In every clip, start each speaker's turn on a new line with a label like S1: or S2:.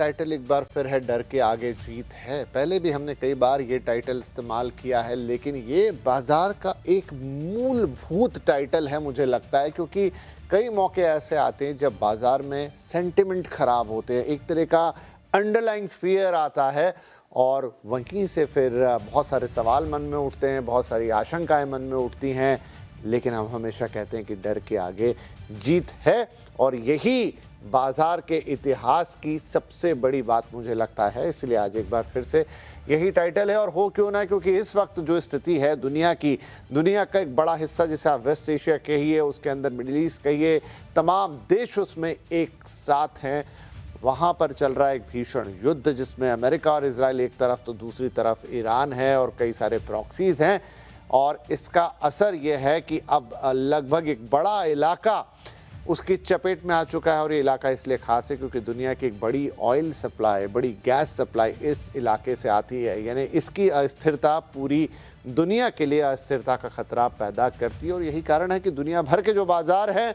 S1: Title एक बार फिर है, डर के आगे जीत है। पहले भी हमने कई बार ये टाइटल इस्तेमाल किया है, लेकिन ये बाजार का एक मूलभूत टाइटल है मुझे लगता है, क्योंकि कई मौके ऐसे आते हैं जब बाजार में सेंटिमेंट खराब होते हैं, एक तरह का अंडरलाइंग फियर आता है और वहीं से फिर बहुत सारे सवाल मन में उठते हैं, बहुत सारी आशंकाएं मन में उठती हैं। लेकिन हम हमेशा कहते हैं कि डर के आगे जीत है, और यही बाजार के इतिहास की सबसे बड़ी बात मुझे लगता है। इसलिए आज एक बार फिर से यही टाइटल है, और हो क्यों ना, क्योंकि इस वक्त जो स्थिति है दुनिया की, दुनिया का एक बड़ा हिस्सा जिसे आप वेस्ट एशिया कहिए, उसके अंदर मिडिल ईस्ट कहिए, तमाम देश उसमें एक साथ हैं। वहाँ पर चल रहा है एक भीषण युद्ध, जिसमें अमेरिका और इजराइल एक तरफ तो दूसरी तरफ ईरान है और कई सारे प्रॉक्सीज हैं। और इसका असर यह है कि अब लगभग एक बड़ा इलाका उसकी चपेट में आ चुका है। और ये इलाका इसलिए खास है क्योंकि दुनिया की एक बड़ी ऑयल सप्लाई, बड़ी गैस सप्लाई इस इलाके से आती है। यानी इसकी अस्थिरता पूरी दुनिया के लिए अस्थिरता का खतरा पैदा करती है, और यही कारण है कि दुनिया भर के जो बाजार हैं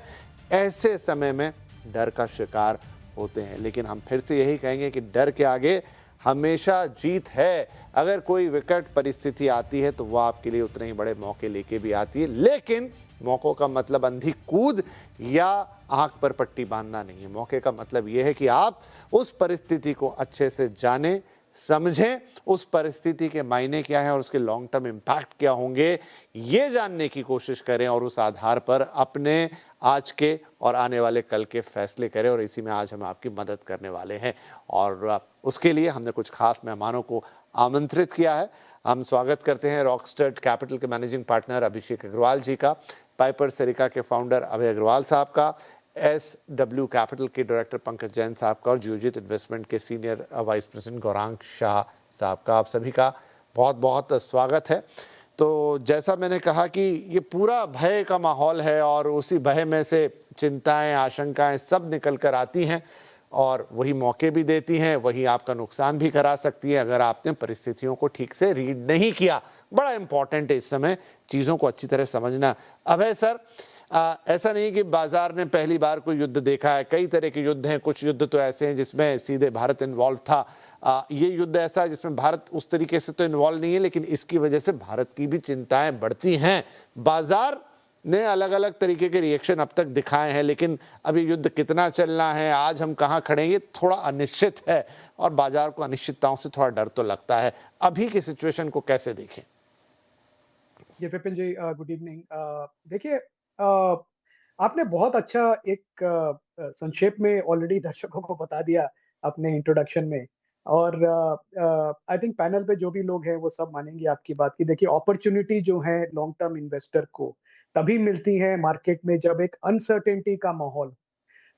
S1: ऐसे समय में डर का शिकार होते हैं। लेकिन हम फिर से यही कहेंगे कि डर के आगे हमेशा जीत है। अगर कोई विकट परिस्थिति आती है तो वह आपके लिए उतने ही बड़े मौके लेके भी आती है, लेकिन मौकों का मतलब अंधी कूद या आंख पर पट्टी बांधना नहीं है। मौके का मतलब यह है कि आप उस परिस्थिति को अच्छे से जानें, समझें, उस परिस्थिति के मायने क्या हैं और उसके लॉन्ग टर्म इम्पैक्ट क्या होंगे, ये जानने की कोशिश करें और उस आधार पर अपने आज के और आने वाले कल के फैसले करें। और इसी में आज हम आपकी मदद करने वाले हैं, और उसके लिए हमने कुछ खास मेहमानों को आमंत्रित किया है। हम स्वागत करते हैं रॉकस्टार कैपिटल के मैनेजिंग पार्टनर अभिषेक अग्रवाल जी का, पाइपर सरिका के फाउंडर अभय अग्रवाल साहब का, SW कैपिटल के डायरेक्टर पंकज जैन साहब का, और जियोजित इन्वेस्टमेंट के senior vice president Gaurang Shah साहब का। आप सभी का बहुत बहुत स्वागत है। तो जैसा मैंने कहा कि ये पूरा भय का माहौल है, और उसी भय में से चिंताएं, आशंकाएं सब निकल कर आती हैं, और वही मौके भी देती हैं, वही आपका नुकसान भी करा सकती है अगर आपने परिस्थितियों को ठीक से रीड नहीं किया। बड़ा इंपॉर्टेंट है इस समय चीज़ों को अच्छी तरह समझना। अभय सर, ऐसा नहीं कि बाजार ने पहली बार कोई युद्ध देखा है, कई तरह के युद्ध हैं। कुछ युद्ध तो ऐसे हैं जिसमें सीधे भारत इन्वॉल्व था। ये युद्ध ऐसा है जिसमें भारत उस तरीके से तो इन्वॉल्व नहीं है, लेकिन इसकी वजह से भारत की भी चिंताएं बढ़ती हैं। बाजार ने अलग अलग तरीके के रिएक्शन अब तक दिखाए हैं, लेकिन अभी युद्ध कितना चलना है, आज हम कहाँ खड़े हैं, ये थोड़ा अनिश्चित है, और बाजार को अनिश्चितताओं से थोड़ा डर तो लगता है। अभी की सिचुएशन को कैसे देखें?
S2: जी, विपिन जी, गुड इवनिंग। देखिए, आपने बहुत अच्छा एक संक्षेप में ऑलरेडी दर्शकों को बता दिया अपने इंट्रोडक्शन में। और आई थिंक पैनल पे जो भी लोग हैं वो सब मानेंगे आपकी बात की। देखिए, अपॉर्च्युनिटी जो है लॉन्ग टर्म इन्वेस्टर को तभी मिलती है मार्केट में जब एक अनसर्टेनिटी का माहौल,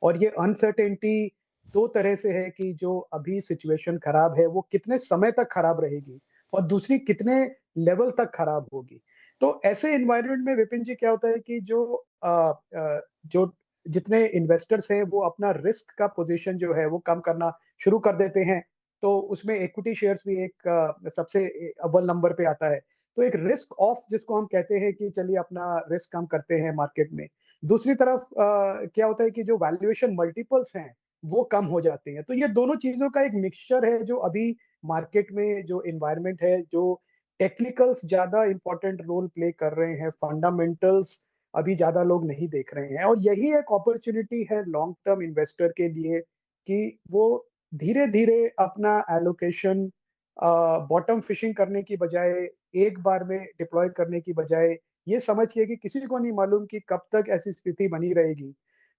S2: और ये अनसर्टेनिटी 2 तरह से है कि जो अभी सिचुएशन खराब है, वो कितने समय तक खराब रहेगी, और दूसरी कितने लेवल तक खराब होगी। तो ऐसे एनवायरनमेंट में विपिन जी क्या होता है कि जो जितने इन्वेस्टर्स हैं वो अपना रिस्क का पोज़ीशन जो है वो कम करना शुरू कर देते हैं। तो उसमें इक्विटी शेयर्स भी एक सबसे अव्वल नंबर पे आता है। तो एक रिस्क ऑफ जिसको हम कहते हैं कि चलिए अपना रिस्क कम करते हैं मार्केट में। दूसरी तरफ क्या होता है कि जो वैल्यूएशन मल्टीपल्स हैं, वो कम हो जाते हैं। तो ये दोनों चीज़ों का एक मिक्सचर है जो अभी मार्केट में जो एनवायरनमेंट है, जो टेक्निकल्स ज़्यादा इम्पोर्टेंट रोल प्ले कर रहे हैं, फंडामेंटल्स अभी ज़्यादा लोग नहीं देख रहे हैं। और यही एक अपॉर्च्युनिटी है लॉन्ग टर्म इन्वेस्टर के लिए कि वो धीरे-धीरे अपना एलोकेशन बॉटम फिशिंग करने की बजाय, एक बार में डिप्लॉय करने की बजाय, ये समझ के कि किसी को नहीं मालूम कि कब तक ऐसी स्थिति बनी रहेगी।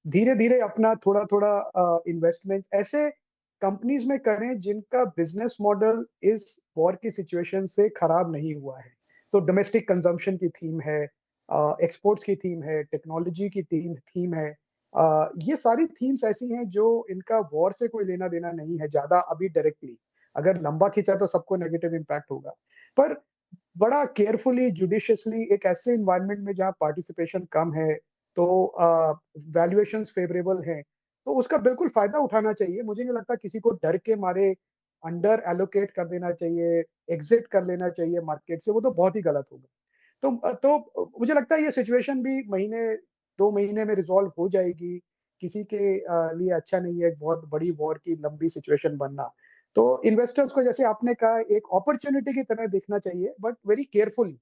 S2: धीरे-धीरे अपना थोड़ा-थोड़ा इन्वेस्टमेंट ऐसे कंपनीज़ में करें जिनका बिज़नेस मॉडल इस वॉर की सिचुएशन से खराब नहीं हुआ है। तो डोमेस्टिक कंज़म्पशन की थीम है, एक्सपोर्ट्स की थीम है, टेक्नोलॉजी की थीम है। ये सारी थीम्स ऐसी हैं जो इनका वॉर से कोई लेना-देना नहीं है ज़्यादा अभी डायरेक्टली। अगर लंबा खींचा तो सबको नेगेटिव इम्पैक्ट होगा। पर बड़ा केयरफुली, जुडिशियसली एक ऐसे एनवायरनमेंट में जहाँ पार्टिसिपेशन कम है, तो वैल्यूएशंस फेवरेबल हैं, तो उसका बिल्कुल फ़ायदा उठाना चाहिए। मुझे नहीं लगता किसी को डर के मारे अंडर एलोकेट कर देना चाहिए, एग्ज़िट कर लेना चाहिए मार्केट से, वो तो बहुत ही गलत होगा। तो मुझे लगता है ये सिचुएशन भी महीने 2 महीने में रिज़ॉल्व हो जाएगी। किसी के लिए अच्छा नहीं है एक बहुत बड़ी वॉर की लंबी सिचुएशन बनना। तो इन्वेस्टर्स को जैसे आपने कहा एक अपॉर्च्युनिटी की तरह देखना चाहिए but very carefully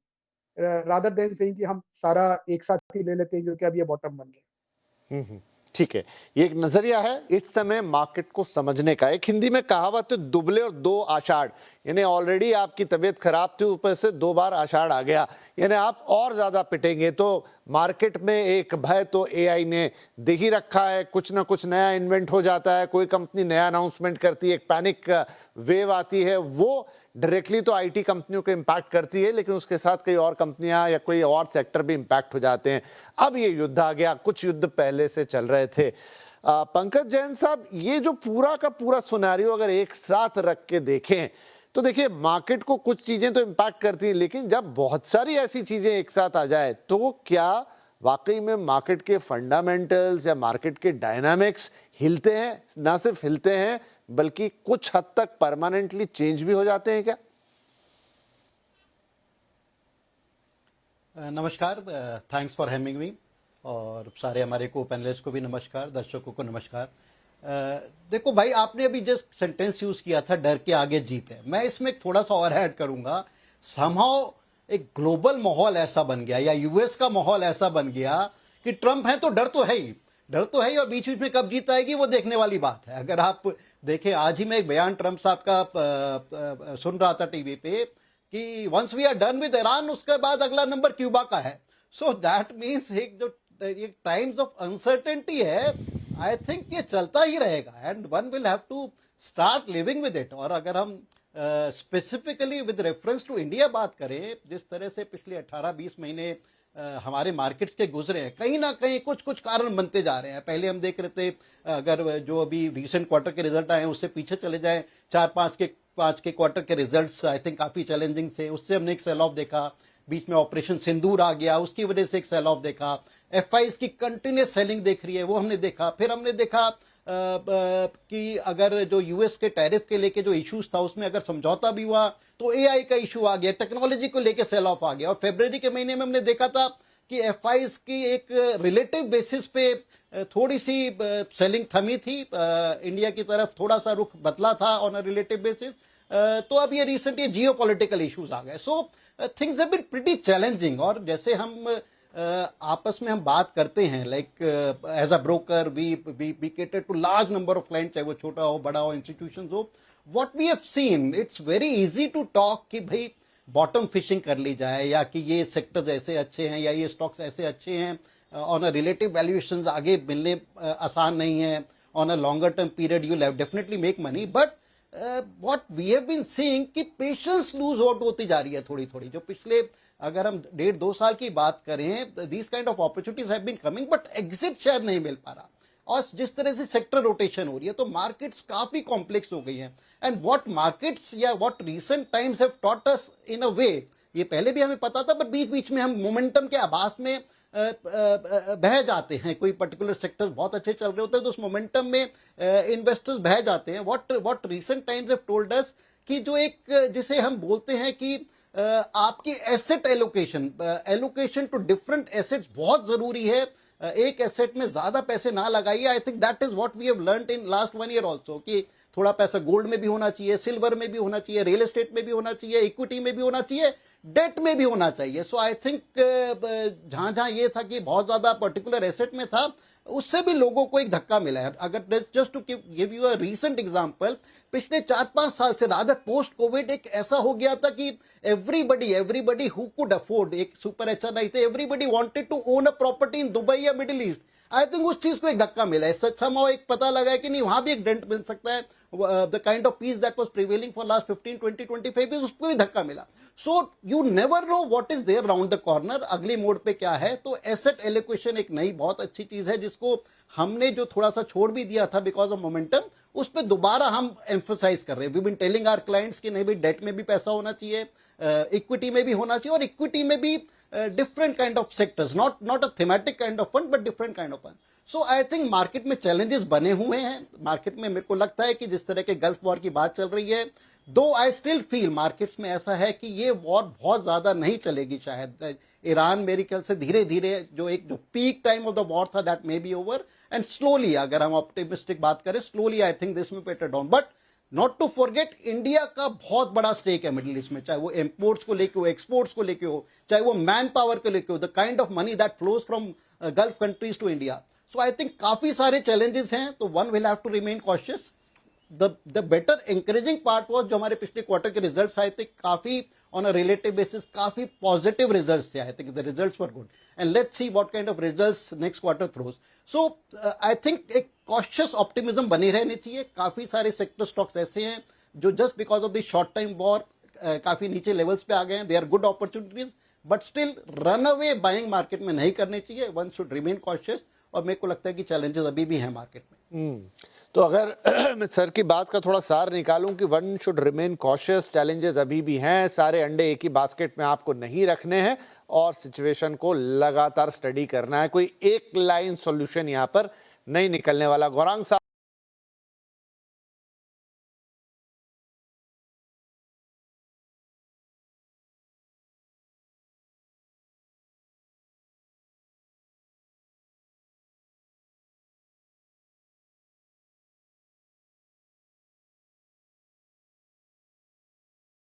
S2: rather than saying कि हम सारा एक साथ ही ले लेते हैं क्योंकि अब ये बॉटम बन गया।
S1: ठीक है, ये एक नजरिया है इस समय मार्केट को समझने का। एक हिंदी में कहावत है, दुबले और दो आषाढ़, यानी ऑलरेडी आपकी तबीयत खराब थी, ऊपर से दो बार आषाढ़ आ गया, यानी आप और ज्यादा पिटेंगे। तो मार्केट में एक भय तो एआई ने दे ही रखा है, कुछ ना कुछ नया इन्वेंट हो जाता है, कोई कंपनी नया अनाउंसमेंट करती है, एक पैनिक वेव आती है, वो डायरेक्टली तो आईटी कंपनियों को इंपैक्ट करती है, लेकिन उसके साथ कई और कंपनियां या कोई और सेक्टर भी इंपैक्ट हो जाते हैं। अब ये युद्ध आ गया, कुछ युद्ध पहले से चल रहे थे। पंकज जैन साहब, ये जो पूरा का पूरा सिनेरियो अगर एक साथ रख के देखें तो देखिए, मार्केट को कुछ चीजें तो इंपैक्ट करती हैं, लेकिन जब बहुत सारी ऐसी चीजें एक साथ आ जाए तो क्या वाकई में मार्केट के फंडामेंटल्स या मार्केट के डायनामिक्स हिलते हैं? ना सिर्फ हिलते हैं बल्कि कुछ हद तक परमानेंटली चेंज भी हो जाते हैं क्या?
S3: नमस्कार, थैंक्स फॉर हैविंग मी, और सारे हमारे को पैनलिस्ट को भी नमस्कार, दर्शकों को नमस्कार। देखो भाई, आपने अभी जस्ट सेंटेंस यूज किया था, डर के आगे जीत है। मैं इसमें थोड़ा सा और ऐड करूंगा, समहाउ एक ग्लोबल माहौल ऐसा बन गया या यूएस का माहौल ऐसा बन गया कि ट्रंप है तो डर तो है ही, डर तो है ही, और बीच बीच में कब जीत आएगी वो देखने वाली बात है। अगर आप देखें, आज ही मैं एक बयान ट्रंप साहब का सुन रहा था टीवी पे कि once we are done with Iran, उसके बाद अगला नंबर क्यूबा का है। सो दैट मीन्स एक जो एक टाइम्स ऑफ अनसर्टेनिटी है, आई थिंक ये चलता ही रहेगा and one will have to start living with it. और अगर हम specifically with reference to India बात करें, जिस तरह से पिछले 18-20 महीने हमारे मार्केट्स के गुजरे हैं, कहीं ना कहीं कुछ कुछ कारण बनते जा रहे हैं। पहले हम देख रहे थे, अगर जो अभी रिसेंट क्वार्टर के रिजल्ट आए हैं उससे पीछे चले जाएं, 4-5 के क्वार्टर के रिजल्ट्स आई थिंक काफी चैलेंजिंग से, उससे हमने एक सेल ऑफ देखा। बीच में ऑपरेशन सिंदूर आ गया, उसकी वजह से एक सेल ऑफ देखा। एफआईज की कंटिन्यूस सेलिंग देख रही है, वो हमने देखा। फिर हमने देखा कि अगर जो यूएस के टैरिफ के लेके जो इश्यूज था उसमें अगर समझौता भी हुआ तो एआई का इशू आ गया, टेक्नोलॉजी को लेके सेल ऑफ आ गया। और फरवरी के महीने में हमने देखा था कि एफआईज की एक रिलेटिव बेसिस पे थोड़ी सी सेलिंग थमी थी, इंडिया की तरफ थोड़ा सा रुख बदला था ऑन अ रिलेटिव बेसिस। तो अब ये रिसेंट ये जियोपॉलिटिकल इश्यूज आ गए। So things have been pretty challenging. और जैसे हम आपस में हम बात करते हैं, like as a broker we cater to large number of client, चाहे वो छोटा हो, बड़ा हो, इंस्टीट्यूशन हो। What we have seen, it's very easy to talk कि भाई बॉटम फिशिंग कर ली जाए, या कि ये सेक्टर्स ऐसे अच्छे हैं या ये स्टॉक्स ऐसे अच्छे हैं, ऑन अ रिलेटिव वैल्यूएशंस आगे मिलने आसान नहीं है। On a longer term period you will definitely make money, but what we have been seeing कि पेशेंस लूज आउट होती जा रही है थोड़ी थोड़ी। जो पिछले अगर हम 1.5-2 साल की बात करें, these kind of opportunities have been coming, but exit शायद नहीं मिल पा रहा। और जिस तरह से सेक्टर रोटेशन हो रही है तो मार्केट्स काफी कॉम्प्लेक्स हो गई हैं। एंड व्हाट मार्केट्स या what recent times have taught us in a way, ये पहले भी हमें पता था, बट बीच बीच में हम मोमेंटम के आभास में बह जाते हैं। कोई पर्टिकुलर सेक्टर्स बहुत अच्छे चल रहे होते हैं तो उस मोमेंटम में इन्वेस्टर्स बह जाते हैं। What recent times have told us कि जो एक जिसे हम बोलते हैं कि आपकी asset allocation to different assets बहुत जरूरी है। एक एसेट में ज्यादा पैसे ना लगाइए। I think that is what we have learned in last 1 year also, कि थोड़ा पैसा गोल्ड में भी होना चाहिए, सिल्वर में भी होना चाहिए, रियल एस्टेट में भी होना चाहिए, इक्विटी में भी होना चाहिए, डेट में भी होना चाहिए। सो आई थिंक जहां जहां ये था कि बहुत ज्यादा पर्टिकुलर एसेट में था, उससे भी लोगों को एक धक्का मिला है। अगर just to give you a recent example, पिछले 4-5 साल से रादर पोस्ट कोविड एक ऐसा हो गया था कि एवरीबडी हु कुड अफोर्ड, एक सुपर एचआर नहीं थे, everybody wanted to own a property in Dubai या मिडिल ईस्ट। आई थिंक उस चीज को एक धक्का मिला है। समहाउ एक पता लगा है कि नहीं, वहां भी एक डेंट मिल सकता है। The kind of peace that was prevailing for last 15, 20, 25 years, उसको भी धक्का मिला। So you never know what is there round the corner, अगले मोड पे क्या है। तो एसेट एलोकेशन एक नई बहुत अच्छी चीज है, जिसको हमने जो थोड़ा सा छोड़ भी दिया था बिकॉज ऑफ मोमेंटम, उस पर दोबारा हम एम्फोसाइज कर रहे हैं। We been telling our clients कि नहीं भाई, डेट में भी पैसा होना चाहिए, इक्विटी में भी होना चाहिए, और इक्विटी में भी different kind of sectors, not a thematic kind of fund but different kind of fund. So I think market में चैलेंजेस बने हुए हैं। मार्केट में मेरे को लगता है कि जिस तरह के गल्फ वॉर की बात चल रही है, दो आई स्टिल फील मार्केट्स में ऐसा है कि ये वॉर बहुत ज्यादा नहीं चलेगी शायद। ईरान मेरे ख्याल से धीरे धीरे जो peak time of the war था that may be over, and slowly, अगर हम ऑप्टिमिस्टिक बात करें, slowly I think this may peter down. But not to forget, India का बहुत बड़ा स्टेक है मिडिल ईस्ट में, चाहे वो इंपोर्ट्स को लेके हो, एक्सपोर्ट्स को लेके हो, चाहे वो मैन पावर को लेके हो, the kind of money that flows from Gulf countries to India. So I think काफी सारे चैलेंजेस हैं, तो one will have to remain cautious. The better encouraging part was, जो हमारे पिछले क्वार्टर के रिजल्ट्स आए थे, काफी ऑन अ रिलेटिव बेसिस काफी पॉजिटिव रिजल्ट्स थे। I think the results were good, and let's see what kind of results next quarter throws. So I think एक कॉशियस ऑप्टिमिज्म बनी रहनी चाहिए। काफी सारे सेक्टर स्टॉक्स ऐसे हैं जो just because of the short time war काफी नीचे लेवल्स पे आ गए हैं। They are good opportunities, but still run away buying market में नहीं करनी चाहिए। वन शुड रिमेन कॉशियस, और मेरे को लगता है कि चैलेंजेस अभी भी हैं मार्केट में।
S1: तो अगर मैं सर की बात का थोड़ा सार निकालूं कि one should remain cautious, challenges अभी भी हैं, सारे अंडे एक ही बास्केट में आपको नहीं रखने हैं और सिचुएशन को लगातार स्टडी करना है। कोई एक लाइन सॉल्यूशन यहाँ पर नहीं निकलने वाला। गौरांग साहब